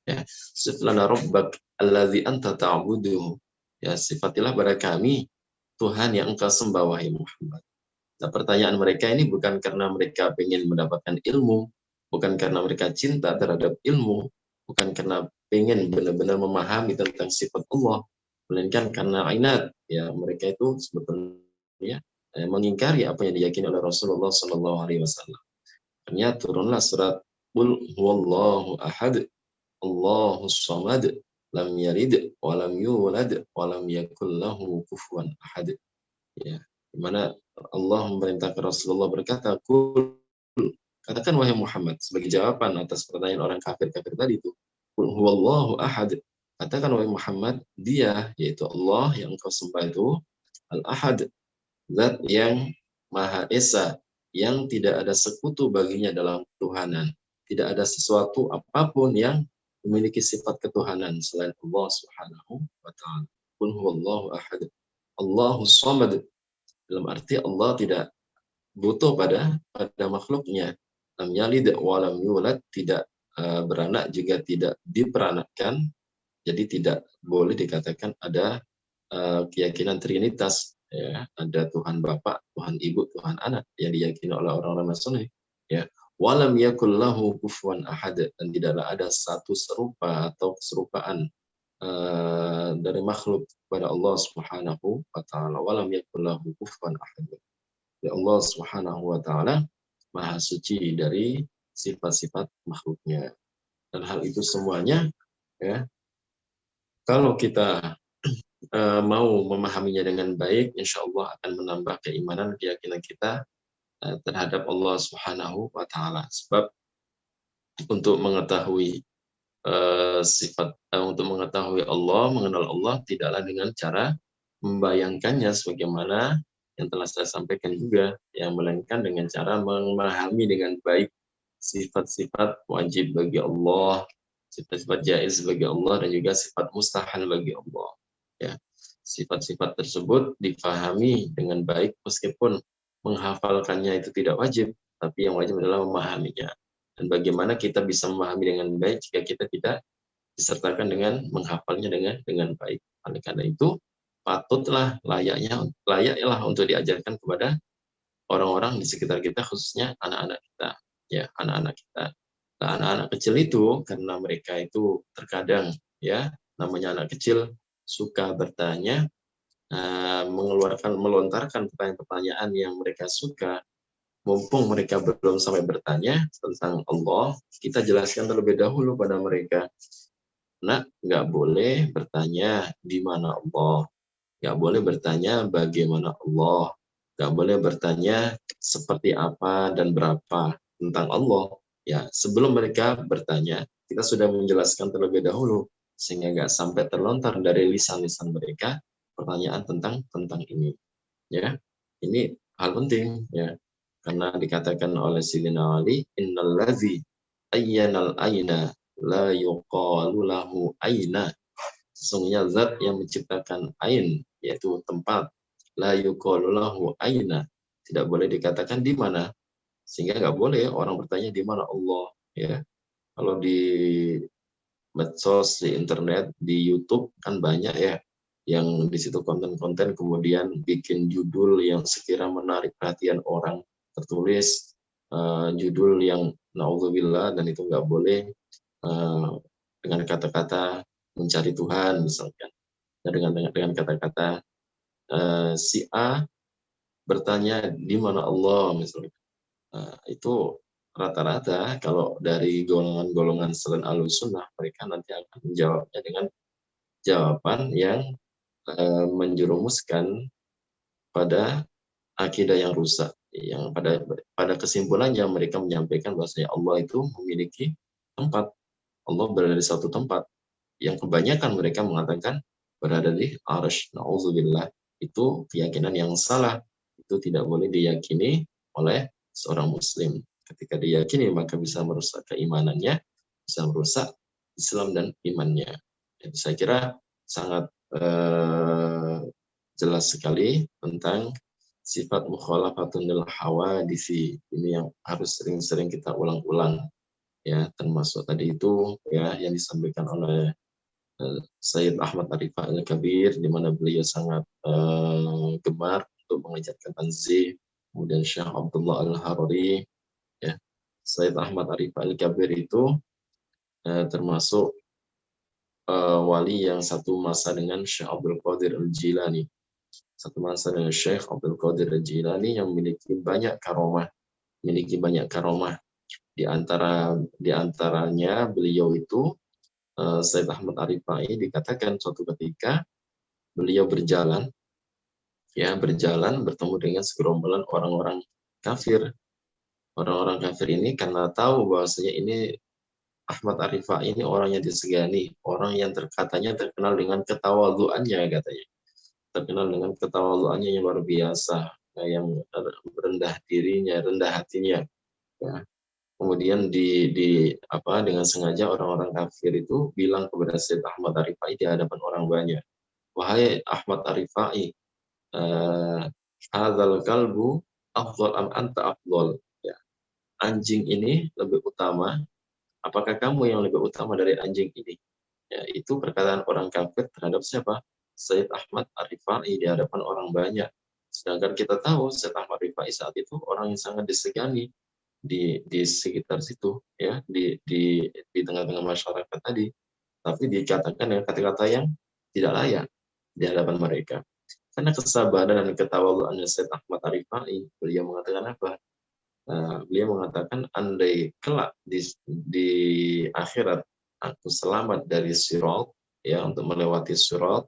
Ya, siflana rabbak alladzi anta ta'buduhu. Ya, sifatilah pada kami Tuhan yang engkau sembah wahai Muhammad. Nah, pertanyaan mereka ini bukan karena mereka ingin mendapatkan ilmu, bukan karena mereka cinta terhadap ilmu, bukan karena ingin benar-benar memahami tentang sifat Allah, melainkan karena inat. Ya, mereka itu sebetulnya mengingkari apa yang diyakini oleh Rasulullah Shallallahu Alaihi Wasallam. Akhirnya turunlah surat Qul huwallahu ahad, Allahus samad, lam yalid wa lam yulad wa lam yakul lahu kufuwan ahad. Ya, di mana Allah memerintahkan Rasulullah berkata, "Qul," katakan wahai Muhammad sebagai jawaban atas pertanyaan orang kafir-kafir tadi itu. "Qul huwallahu ahad." Katakan wahai Muhammad, dia yaitu Allah yang engkau sembah itu Al-Ahad, zat yang Maha Esa, yang tidak ada sekutu baginya dalam ketuhanan. Tidak ada sesuatu apapun yang memiliki sifat ketuhanan selain Allah Subhanahu wa Ta'ala. Qul huwallahu ahad, Allahus samad. Dalam arti Allah tidak butuh pada makhluknya. Lam yalid wa lam yulad, tidak beranak juga tidak diperanakkan. Jadi tidak boleh dikatakan ada keyakinan trinitas, ya, ada Tuhan Bapa, Tuhan Ibu, Tuhan Anak yang diyakini oleh orang-orang Nasrani, ya. Walam yakul lahu kufuwan ahad, dan tidaklah ada satu serupa atau keserupaan dari makhluk kepada Allah Subhanahu wa Ta'ala. Walam yakul lahu kufuwan ahad. Ya, Allah Subhanahu wa Ta'ala Maha suci dari sifat-sifat makhluknya. Dan hal itu semuanya, ya, kalau kita mau memahaminya dengan baik, insya Allah akan menambah keimanan, keyakinan kita terhadap Allah Subhanahu wa Ta'ala. Sebab untuk mengetahui untuk mengetahui Allah, mengenal Allah tidaklah dengan cara membayangkannya sebagaimana yang telah saya sampaikan juga, yang melainkan dengan cara memahami dengan baik sifat-sifat wajib bagi Allah, sifat-sifat jaiz bagi Allah, dan juga sifat mustahil bagi Allah. Ya, sifat-sifat tersebut difahami dengan baik meskipun menghafalkannya itu tidak wajib, tapi yang wajib adalah memahaminya. Dan bagaimana kita bisa memahami dengan baik jika kita tidak disertakan dengan menghafalnya dengan baik. Oleh karena itu, patutlah layaklah untuk diajarkan kepada orang-orang di sekitar kita, khususnya anak-anak kita. Ya, anak-anak kita. Nah, anak-anak kecil itu karena mereka itu terkadang, ya, namanya anak kecil suka bertanya, melontarkan pertanyaan-pertanyaan yang mereka suka. Mumpung mereka belum sampai bertanya tentang Allah, kita jelaskan terlebih dahulu pada mereka. Nah, nggak boleh bertanya di mana Allah. Nggak boleh bertanya bagaimana Allah, nggak boleh bertanya seperti apa dan berapa tentang Allah. Ya, sebelum mereka bertanya, kita sudah menjelaskan terlebih dahulu sehingga nggak sampai terlontar dari lisan-lisan mereka pertanyaan tentang ini. Ya, ini hal penting ya, karena dikatakan oleh Sayyidina Ali, innallazi ayyanal aina la yuqalu lahu aina. Sesungguhnya zat yang menciptakan ain, yaitu tempat, la yuqalu lahu aina, tidak boleh dikatakan di mana. Sehingga nggak boleh orang bertanya di mana Allah. Ya, kalau di medsos, di internet, di YouTube kan banyak ya yang di situ konten-konten kemudian bikin judul yang sekira menarik perhatian orang, tertulis judul yang naudzubillah, dan itu nggak boleh, dengan kata-kata mencari Tuhan misalkan, nah, dengan kata-kata si A bertanya di mana Allah misalnya. Itu rata-rata kalau dari golongan-golongan selain Ahlussunnah, mereka nanti akan menjawabnya dengan jawaban yang menjerumuskan pada akidah yang rusak, yang pada kesimpulannya mereka menyampaikan bahwasanya Allah itu memiliki tempat, Allah berada di satu tempat, yang kebanyakan mereka mengatakan berada di arsy. Nauzubillah, itu keyakinan yang salah, itu tidak boleh diyakini oleh seorang muslim. Ketika diyakini maka bisa merusak keimanannya, bisa merusak Islam dan imannya. Jadi saya kira sangat jelas sekali tentang sifat mukhalafatun lil hawadisi. Ini yang harus sering-sering kita ulang-ulang ya, termasuk tadi itu ya yang disampaikan oleh Sayyid Ahmad Arifah Al-Kabir, di mana beliau sangat gemar untuk mengajarkan tanzih. Kemudian Syekh Abdullah Al-Harari, ya. Sayyid Ahmad Arifah Al-Kabir itu termasuk wali yang satu masa dengan Syekh Abdul Qadir Al-Jilani. Satu masa dengan Syekh Abdul Qadir Al-Jilani yang memiliki banyak karomah. Di antaranya beliau itu, Sayyid Ahmad Arifai, dikatakan suatu ketika beliau berjalan bertemu dengan segerombolan orang-orang kafir. Orang-orang kafir ini karena tahu bahwasanya ini Ahmad Arifai ini orang yang disegani, orang yang katanya terkenal dengan ketawaduannya katanya. Terkenal dengan ketawaduannya yang luar biasa, yang rendah dirinya, rendah hatinya. Ya. Kemudian dengan sengaja orang-orang kafir itu bilang kepada Sayyid Ahmad Arifai di hadapan orang banyak, wahai Ahmad Arifai, hadzal kalbu afdal am anta afdal. Ya. Anjing ini lebih utama, apakah kamu yang lebih utama dari anjing ini? Ya, itu perkataan orang kafir terhadap siapa? Sayyid Ahmad Arifai di hadapan orang banyak. Sedangkan kita tahu Sayyid Ahmad Arifai saat itu orang yang sangat disegani di sekitar situ, ya, di tengah-tengah masyarakat tadi. Tapi dikatakan dengan kata-kata yang tidak layak di hadapan mereka. Karena kesabaran dan ketawaduan Sayyid Ahmad Arifai, beliau mengatakan apa? Beliau mengatakan, andai kelak di akhirat aku selamat dari sirat, ya, untuk melewati sirat,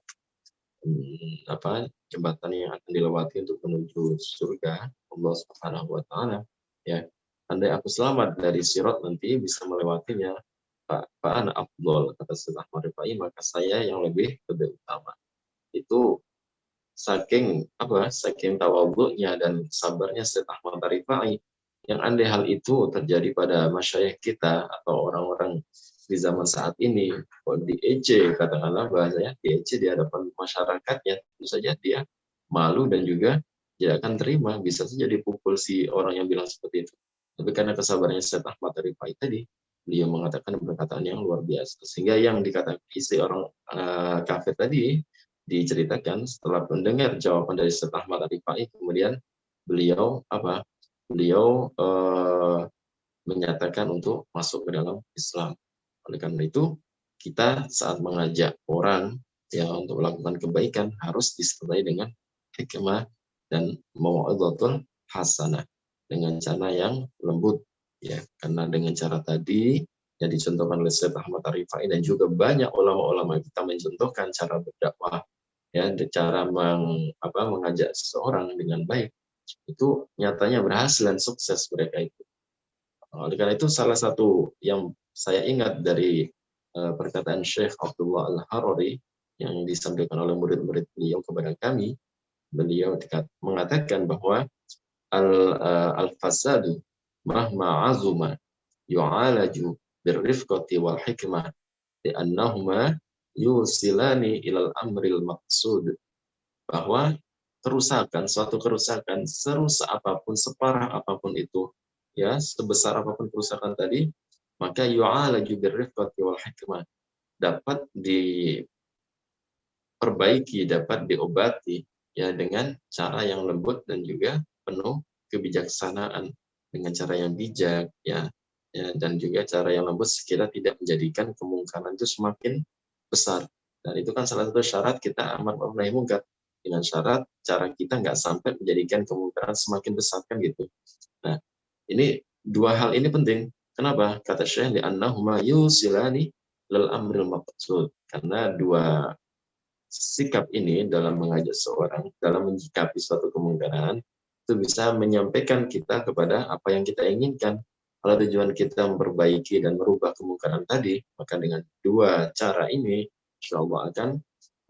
jembatan yang akan dilewati untuk menuju surga Allah Subhanahu wa taala, ya. Andai aku selamat dari sirat nanti bisa melewatinya, Pak ana afdol, kata Sayyid Ahmad Rifai, maka saya yang lebih utama. Itu saking tawadhu'nya dan sabarnya Sayyid Ahmad Rifai, yang andai hal itu terjadi pada masyayikh kita atau orang-orang di zaman saat ini, kalau diejek, katakanlah bahasanya diejek di hadapan masyarakatnya, tentu saja dia malu dan juga tidak akan terima, bisa saja dipukul si orang yang bilang seperti itu. Tapi karena kesabarannya Sayyid Ahmad Rifai tadi, beliau mengatakan perkataan yang luar biasa, sehingga yang dikatakan isi orang kafir tadi diceritakan setelah mendengar jawaban dari Sayyid Ahmad Rifai, kemudian beliau menyatakan untuk masuk ke dalam Islam. Oleh karena itu, kita saat mengajak orang ya untuk melakukan kebaikan harus disertai dengan hikmah dan mau'izatul hasanah, dengan cara yang lembut, ya. Karena dengan cara tadi yang dicontohkan oleh Syekh Ahmad Arifai dan juga banyak ulama-ulama kita mencontohkan cara berdakwah ya cara mengajak seseorang dengan baik, itu nyatanya berhasil dan sukses mereka itu. Oleh karena itu salah satu yang saya ingat dari perkataan Syekh Abdullah Al-Harari yang disampaikan oleh murid-murid beliau kepada kami, beliau mengatakan bahwa al-fasadu mahma azuma yu'alaju birrifqati wal hikmah li'annahuma yusilani ilal amril maqsud, bahwa suatu kerusakan, serusak apapun, separah apapun itu, ya, sebesar apapun kerusakan tadi, maka yu'alaju birrifqati wal hikmah, dapat diperbaiki, dapat diobati, ya, dengan cara yang lembut dan juga penuh kebijaksanaan, dengan cara yang bijak, ya, dan juga cara yang lembut sekira tidak menjadikan kemungkaran itu semakin besar. Dan itu kan salah satu syarat kita amar ma'ruf nahi munkar, dengan syarat cara kita nggak sampai menjadikan kemungkaran semakin besar, kan gitu. Nah, ini dua hal ini penting. Kenapa? Kata Syekh, li'annahuma yusilani lil amril maqsud. Karena dua sikap ini dalam mengajak seorang, dalam menyikapi suatu kemungkaran, itu bisa menyampaikan kita kepada apa yang kita inginkan. Kalau tujuan kita memperbaiki dan merubah kemungkaran tadi, maka dengan dua cara ini, insya Allah akan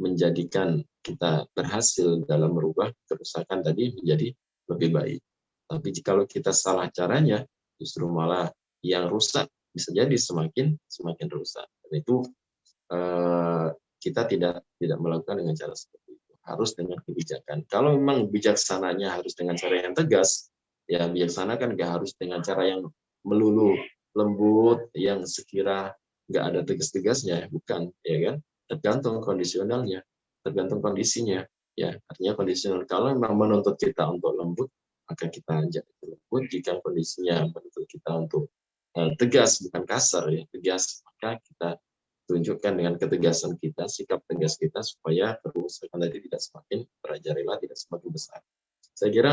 menjadikan kita berhasil dalam merubah kerusakan tadi menjadi lebih baik. Tapi jika kita salah caranya, justru malah yang rusak bisa jadi semakin rusak. Dan itu kita tidak melakukan dengan cara seperti itu. Harus dengan kebijakan. Kalau memang bijaksananya harus dengan cara yang tegas, ya bijaksana kan nggak harus dengan cara yang melulu lembut, yang sekira nggak ada tegas-tegasnya, bukan, ya kan? Tergantung kondisionalnya, tergantung kondisinya, ya. Artinya kondisional. Kalau memang menuntut kita untuk lembut, maka kita jadi lembut. Jika kondisinya menuntut kita untuk tegas, bukan kasar, ya, tegas, maka kita tunjukkan dengan ketegasan kita, sikap tegas kita, supaya kerusakan tadi tidak semakin merajalela, tidak semakin besar. Saya kira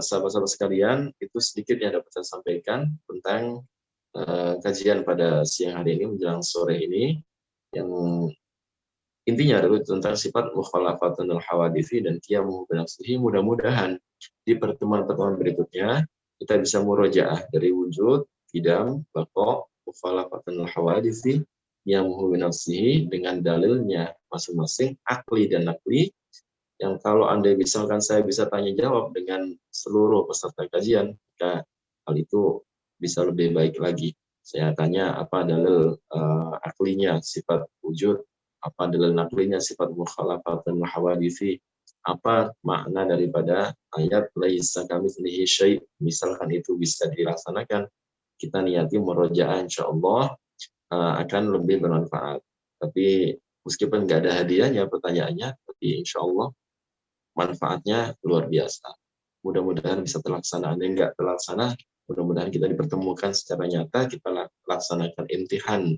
sahabat-sahabat sekalian, itu sedikit yang dapat saya sampaikan tentang kajian pada siang hari ini menjelang sore ini, yang intinya adalah tentang sifat mukhalafatul hawadithi dan qiyamuhu binafsihi. Mudah-mudahan di pertemuan-pertemuan berikutnya kita bisa murojaah dari wujud, qidam, baqa, mukhalafatul hawadithi, qiyamuhu binafsihi dengan dalilnya masing-masing, akli dan nakli, yang kalau Anda misalkan saya bisa tanya jawab dengan seluruh peserta kajian, maka hal itu bisa lebih baik lagi. Saya tanya apa dalil aklinya sifat wujud, apa dalil naklinya sifat mukhalafat dan hawadisi, apa makna daripada ayat laisa kamitslihi syai', misalkan itu bisa dilaksanakan, kita niati murojaah, insyaallah akan lebih bermanfaat. Tapi meskipun nggak ada hadiahnya pertanyaannya, tapi insyaallah manfaatnya luar biasa. Mudah-mudahan bisa terlaksana. Ada yang nggak terlaksana, mudah-mudahan kita dipertemukan secara nyata, kita laksanakan imtihan.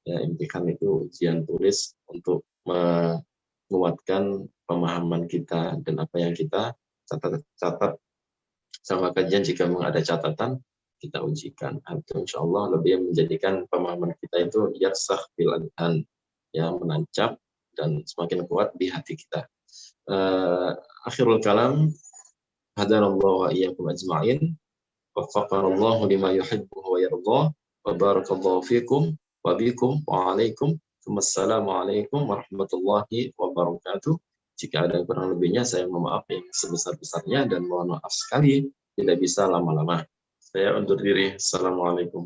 Ya, imtihan itu ujian tulis untuk menguatkan pemahaman kita dan apa yang kita catat sama kajian. Jika memang ada catatan, kita ujikan. Itu insya Allah lebih menjadikan pemahaman kita itu yarsakh fil adhan, yang menancap dan semakin kuat di hati kita. Akhirul kalam, hadanallahu wa iyyakum ajma'in, waffaqanallahu lima yuhibbu wa yardah, wa barakallahu fikum wa bikum wa alaikum. Wassalamualaikum warahmatullahi wabarakatuh. Jika ada kurang lebihnya, saya mohon maaf yang sebesar-besarnya, dan mohon maaf sekali tidak bisa lama-lama. Saya undur diri. Assalamualaikum.